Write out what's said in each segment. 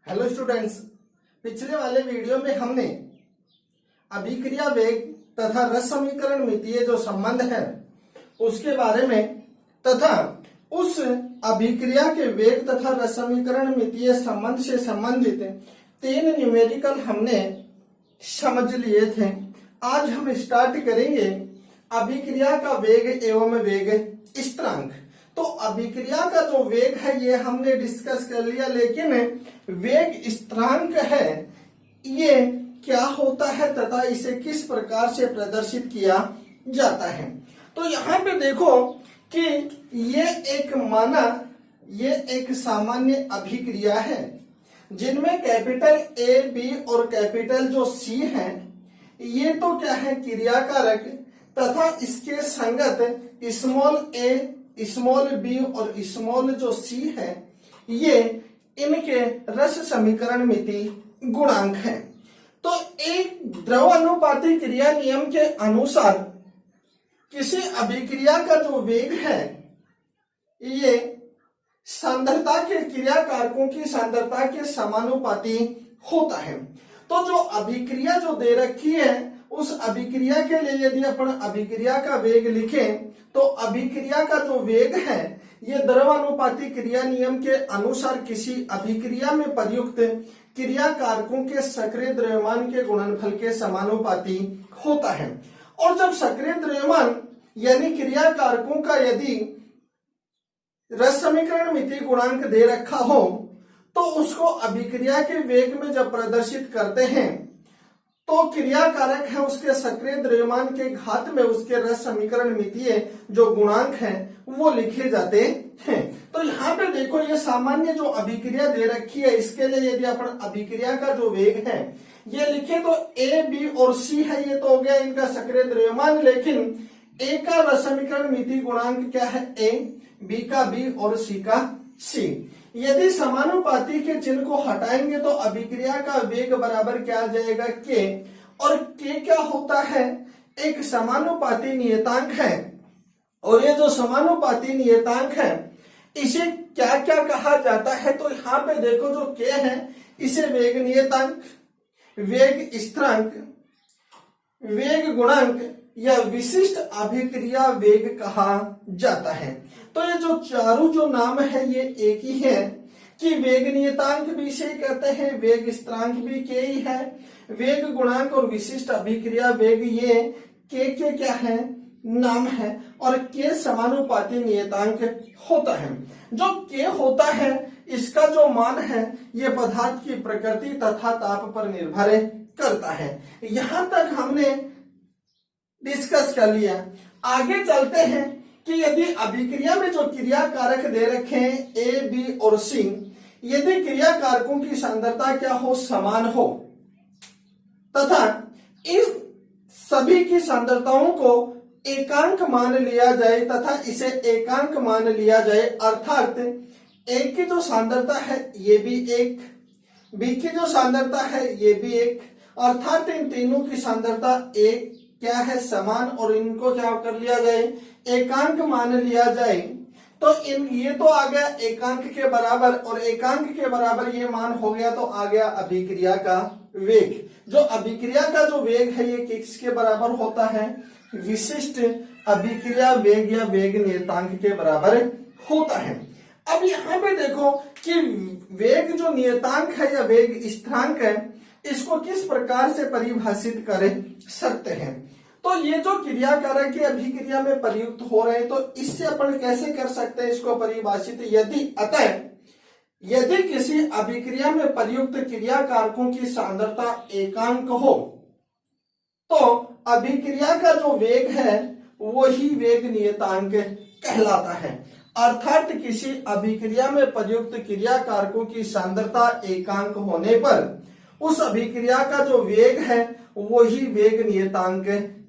Hello students, पिछले वाले video में हमने अभिक्रिया वेग तथा रस समीकरण मितीय जो संबंध है उसके बारे में तथा उस अभिक्रिया के वेग तथा रस समीकरण मितीय संबंध से संबंधित 3 न्यूमेरिकल हमने समझ लिए थे। आज हम स्टार्ट करेंगे अभिक्रिया का वेग एवं वेग स्थिरांक। तो अभिक्रिया का जो वेग है ये हमने डिस्कस कर लिया, लेकिन वेग स्थिरांक है ये क्या होता है तथा इसे किस प्रकार से प्रदर्शित किया जाता है। तो यहाँ पे देखो कि ये एक सामान्य अभिक्रिया है जिनमें कैपिटल ए बी और कैपिटल जो सी है ये तो क्या है क्रियाकारक तथा इसके संगत स्मॉल ए स्मॉल बी और स्मॉल जो सी है ये इनके रस समीकरण मिति गुणांक है। तो एक द्रव अनुपाती क्रिया नियम के अनुसार किसी अभिक्रिया का जो वेग है ये सांद्रता के क्रिया कारकों की सांद्रता के समानुपाती होता है। तो जो अभिक्रिया जो दे रखी है उस अभिक्रिया के लिए यदि अपन अभिक्रिया का वेग लिखें तो अभिक्रिया का जो वेग है ये द्रवानुपाती क्रिया नियम के अनुसार किसी अभिक्रिया में प्रयुक्त क्रिया कारकों के सक्रिय द्रव्यमान के गुणनफल के समानुपाती होता है। और जब सक्रिय द्रव्यमान यानी क्रिया कारकों का यदि रस समीकरण मिति गुणांक दे रखा हो तो उसको अभिक्रिया के वेग में जब प्रदर्शित करते हैं तो क्रिया कारक है उसके सक्रिय द्रव्यमान के घात में उसके रस समीकरण मितीय जो गुणांक है वो लिखे जाते हैं। तो यहाँ पे देखो ये सामान्य जो अभिक्रिया दे रखी है इसके लिए यदि अपन अभिक्रिया का जो वेग है ये लिखे तो ए बी और सी है, ये तो हो गया इनका सक्रिय द्रव्यमान, लेकिन ए का रस समीकरण मिति गुणांक क्या है ए, बी का बी और सी का सी। यदि समानुपाती के चिन्ह को हटाएंगे तो अभिक्रिया का वेग बराबर क्या आ जाएगा के, और के क्या होता है एक समानुपाती नियतांक है। और ये जो समानुपाती नियतांक है इसे क्या क्या कहा जाता है तो यहाँ पे देखो जो के है इसे वेग नियतांक, वेग स्थिरांक, वेग गुणांक या विशिष्ट अभिक्रिया वेग कहा जाता है। तो ये जो चारों जो नाम है ये एक ही है कि वेग नियतांक भी इसे कहते हैं, वेग स्थिरांक भी के ही है, वेग गुणांक और विशिष्ट अभिक्रिया वेग ये के क्या है नाम है। और के समानुपाती नियतांक होता है। जो के होता है इसका जो मान है ये पदार्थ की प्रकृति तथा ताप पर निर्भर करता है। यहां तक हमने डिस्कस कर लिया। आगे चलते हैं कि यदि अभिक्रिया में जो क्रिया कारक दे रखे हैं ए बी और सी, यदि क्रिया कारकों की सांद्रता क्या हो समान हो तथा इस सभी की सांद्रताओं को एकांक मान लिया जाए तथा इसे एकांक मान लिया जाए, अर्थात ए की जो सांद्रता है ये भी एक, बी की जो सांद्रता है ये भी एक, अर्थात इन तीनों की सांद्रता एक क्या है समान, और इनको क्या कर लिया जाए एकांक मान लिया जाए। तो ये तो आ गया एकांक के बराबर, और एकांक के बराबर ये मान हो गया तो आ गया अभिक्रिया का वेग। जो अभिक्रिया का जो वेग है ये किसके बराबर होता है विशिष्ट अभिक्रिया वेग या वेग नियतांक के बराबर होता है। अब यहाँ पे देखो कि वेग जो नियतांक है या वेग स्थिरांक है इसको किस प्रकार से परिभाषित कर सकते हैं। तो ये जो क्रिया कारक की अभिक्रिया में प्रयुक्त हो रहे हैं तो इससे अपन कैसे कर सकते हैं इसको परिभाषित। यदि किसी अभिक्रिया में प्रयुक्त क्रिया कारकों की सांद्रता एकांक हो तो अभिक्रिया का जो वेग है वो ही वेग नियतांक कहलाता है। अर्थात किसी अभिक्रिया में प्रयुक्त क्रिया कारकों की सांद्रता एकांक होने पर उस अभिक्रिया का जो वेग है वो ही वेग नियतांक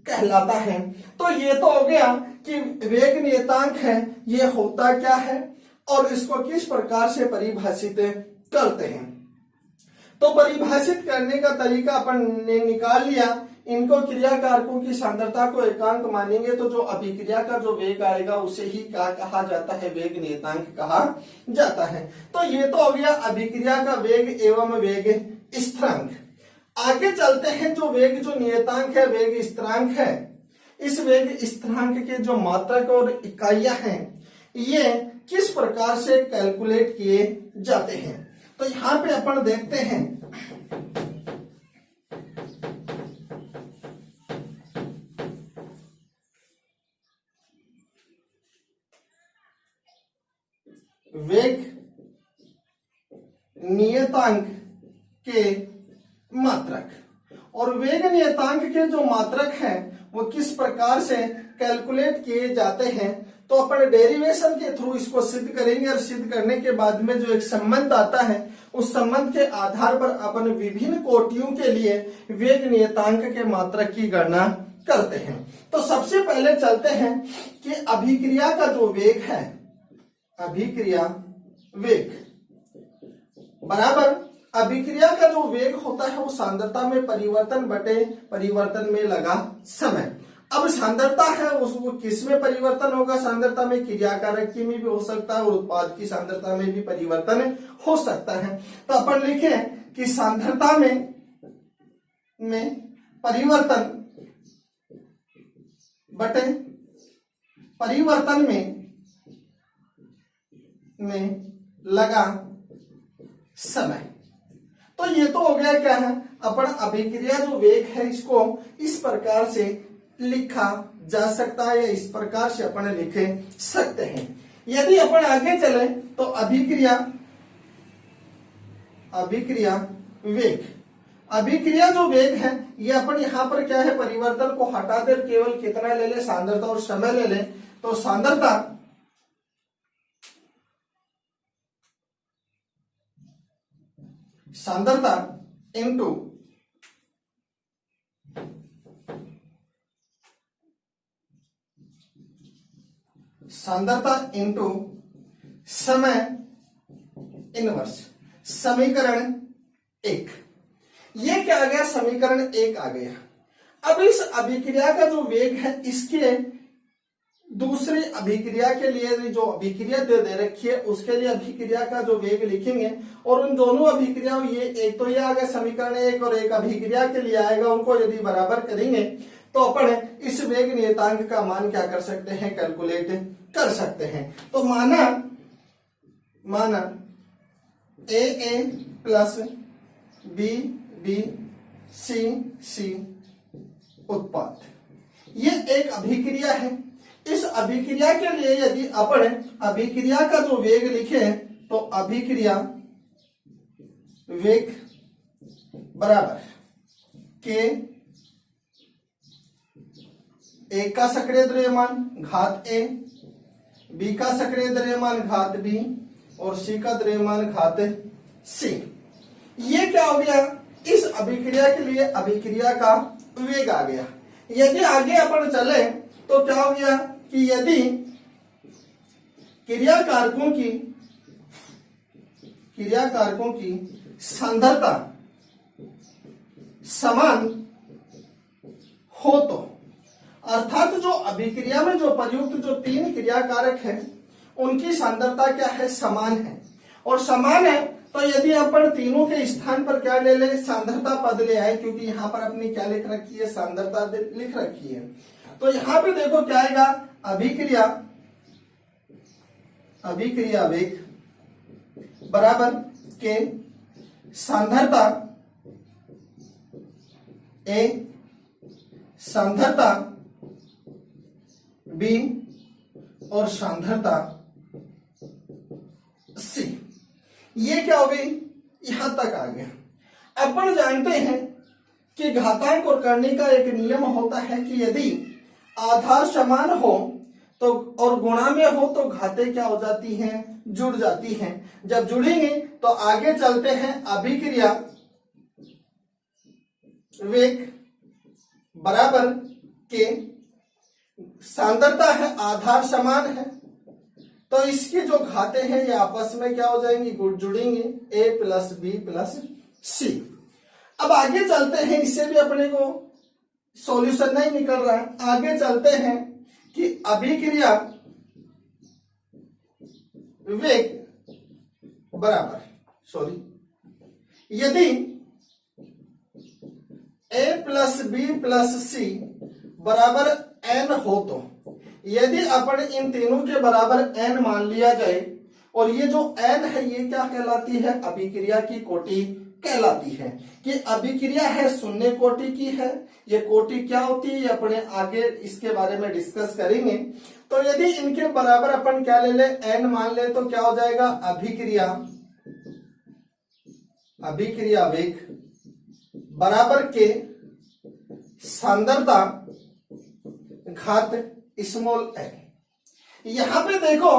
कहलाता है। तो ये तो हो गया कि वेग नियतांक है ये होता क्या है और इसको किस प्रकार से परिभाषित करते हैं। तो परिभाषित करने का तरीका अपन ने निकाल लिया। इनको क्रिया कारकों की सांद्रता को एकांक मानेंगे तो जो अभिक्रिया का जो वेग आएगा उसे ही क्या कहा जाता है, वेग नियतांक कहा जाता है। तो ये तो हो गया अभिक्रिया का वेग एवं वेग स्थिरांक। आगे चलते हैं, जो वेग जो नियतांक है, वेग स्थिरांक है, इस वेग स्थिरांक के जो मात्रक और इकाइयां हैं ये किस प्रकार से कैलकुलेट किए जाते हैं। तो यहां पे अपन देखते हैं वेग नियतांक के मात्रक, और वेग नियतांक के जो मात्रक हैं वो किस प्रकार से कैलकुलेट किए जाते हैं। तो अपन डेरिवेशन के थ्रू इसको सिद्ध करेंगे, और सिद्ध करने के बाद में जो एक संबंध आता है उस संबंध के आधार पर अपन विभिन्न कोटियों के लिए वेग नियतांक के मात्रक की गणना करते हैं। तो सबसे पहले चलते हैं कि अभिक्रिया का जो वेग है, अभिक्रिया वेग बराबर अभिक्रिया का जो वेग होता है वो सांद्रता में परिवर्तन बटे परिवर्तन में लगा समय। अब सांद्रता है उसको किस में परिवर्तन होगा, सांद्रता में क्रियाकारक की में भी हो सकता है और उत्पाद की सांद्रता में भी परिवर्तन हो सकता है। तो अपन लिखे कि सांद्रता में परिवर्तन बटे परिवर्तन में लगा समय। तो ये तो हो गया क्या है, अपन अभिक्रिया जो वेग है इसको इस प्रकार से लिखा जा सकता है, या इस प्रकार से अपन लिखे सकते हैं। यदि अपन आगे चले तो अभिक्रिया वेग, अभिक्रिया जो वेग है ये अपन यहां पर क्या है, परिवर्तन को हटा दे केवल कितना ले ले, सांद्रता और समय ले ले। तो सांद्रता इंटू समय इनवर्स, समीकरण 1। ये क्या आ गया, समीकरण 1 आ गया। अब इस अभिक्रिया का जो वेग है इसके दूसरी अभिक्रिया के लिए जो अभिक्रिया दे रखी है उसके लिए अभिक्रिया का जो वेग लिखेंगे, और उन दोनों अभिक्रियाओं, ये एक तो ये आ गया समीकरण 1 और एक अभिक्रिया के लिए आएगा, उनको यदि बराबर करेंगे तो अपन इस वेग नियतांक का मान क्या कर सकते हैं, कैलकुलेट कर सकते हैं। तो माना ए प्लस बी सी उत्पाद, ये एक अभिक्रिया है। इस अभिक्रिया के लिए यदि अपन अभिक्रिया का जो वेग लिखे तो अभिक्रिया वेग बराबर के ए का सक्रिय द्रव्यमान घात ए, बी का सक्रिय द्रव्यमान घात बी और सी का द्रव्यमान घात सी। ये क्या हो गया, इस अभिक्रिया के लिए अभिक्रिया का वेग आ गया। यदि आगे अपन चले तो क्या हो गया कि यदि क्रिया कारकों की सांद्रता समान हो तो, अर्थात जो अभिक्रिया में जो प्रयुक्त जो 3 क्रिया कारक हैं उनकी सांद्रता क्या है, समान है। और समान है तो यदि अपन तीनों के स्थान पर क्या ले ले, सांद्रता पद ले आए, क्योंकि यहां पर अपनी क्या लिख रखी है, सांद्रता लिख रखी है। तो यहां पे देखो क्या आएगा, अभिक्रिया वेग बराबर के सांद्रता ए, सांद्रता बी और सांद्रता सी। ये क्या हो गई, यहां तक आ गया। अपन जानते हैं कि घातांक और करने का एक नियम होता है कि यदि आधार समान हो तो और गुणा में हो तो घातें क्या हो जाती हैं, जुड़ जाती हैं। जब जुड़ेंगे तो आगे चलते हैं, अभिक्रिया वेग बराबर के सांद्रता है, आधार समान है, तो इसकी जो घातें हैं ये आपस में क्या हो जाएंगी, जुड़ेंगे, a प्लस बी प्लस सी। अब आगे चलते हैं, इससे भी अपने को सॉल्यूशन नहीं निकल रहा है। आगे चलते हैं कि अभिक्रिया वेग बराबर यदि a प्लस बी प्लस सी बराबर n हो तो यदि अपन इन तीनों के बराबर n मान लिया जाए और ये जो n है ये क्या कहलाती है, अभिक्रिया की कोटि कहलाती है। कि अभिक्रिया है शून्य कोटि की है। ये कोटि क्या होती है, अपने आगे इसके बारे में डिस्कस करेंगे। तो यदि इनके बराबर अपन क्या ले ले, n मान ले, तो क्या हो जाएगा, अभिक्रिया वेग बराबर के सांद्रता घात स्मॉल n। यहां पे देखो,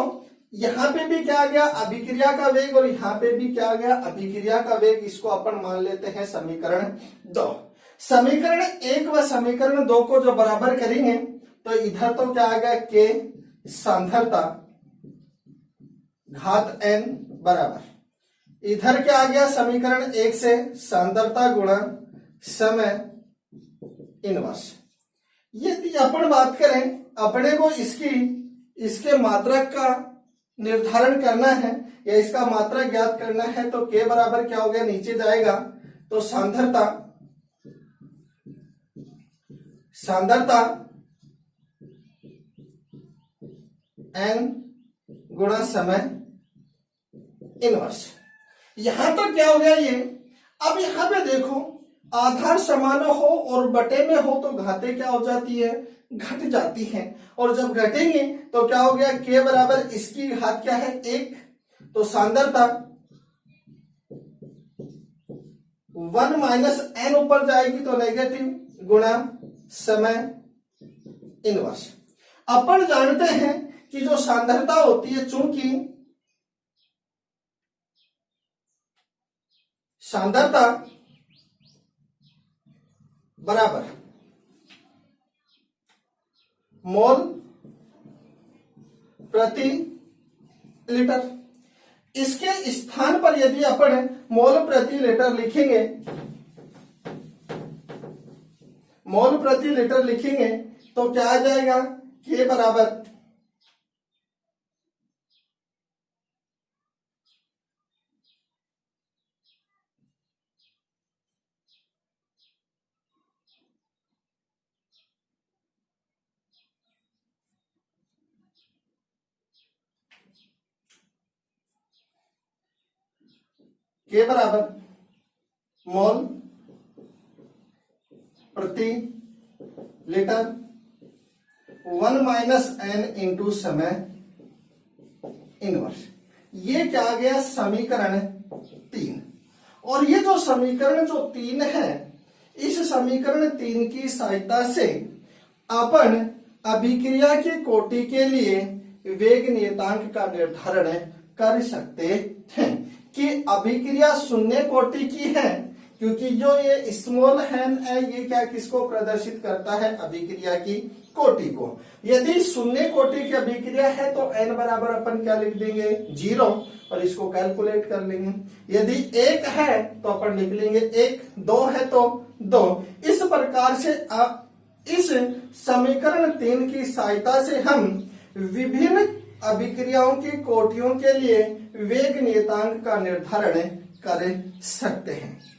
यहां पे भी क्या आ गया, अभिक्रिया का वेग, और यहां पे भी क्या आ गया, अभिक्रिया का वेग। इसको अपन मान लेते हैं समीकरण 2। समीकरण 1 व समीकरण 2 को जो बराबर करेंगे तो इधर तो क्या आ गया, के सांद्रता घात n बराबर, इधर क्या आ गया, समीकरण 1 से सांद्रता गुणा समय इनवर्स। यदि अपन बात करें, अपने को इसके मात्रक का निर्धारण करना है या इसका मात्रक ज्ञात करना है, तो के बराबर क्या हो गया, नीचे जाएगा तो सांद्रता n गुणा समय इनवर्स। यहां तो क्या हो गया ये। अब यहां पे देखो, आधार समान हो और बटे में हो तो घातें क्या हो जाती है, घट जाती हैं। और जब घटेंगे तो क्या हो गया, के बराबर इसकी घात क्या है, 1। तो सांद्रता 1 माइनस n ऊपर जाएगी तो नेगेटिव गुणा समय इनवर्स। अपन जानते हैं कि जो सांद्रता होती है, चूंकि सांद्रता बराबर मोल प्रति लीटर। इसके स्थान पर यदि अपन मोल प्रति लीटर लिखेंगे, तो क्या आ जाएगा, के बराबर मोल प्रति लीटर 1 माइनस n इंटू समय इनवर्स। ये क्या आ गया, समीकरण 3। और ये जो समीकरण 3 है, इस समीकरण 3 की सहायता से अपन अभिक्रिया की कोटि के लिए वेग नियतांक का निर्धारण कर सकते हैं। कि अभिक्रिया शून्य कोटि की है, क्योंकि जो ये स्मॉल n है ये क्या किसको प्रदर्शित करता है, अभिक्रिया की कोटि को। यदि शून्य कोटि की अभिक्रिया है तो n बराबर अपन क्या लिख देंगे, 0, और इसको कैलकुलेट कर लेंगे। यदि 1 है तो अपन लिख लेंगे 1, 2 है तो 2। इस प्रकार से इस समीकरण 3 की सहायता से हम विभिन्न अभिक्रियाओं की कोटियों के लिए वेग नियतांक का निर्धारण कर सकते हैं।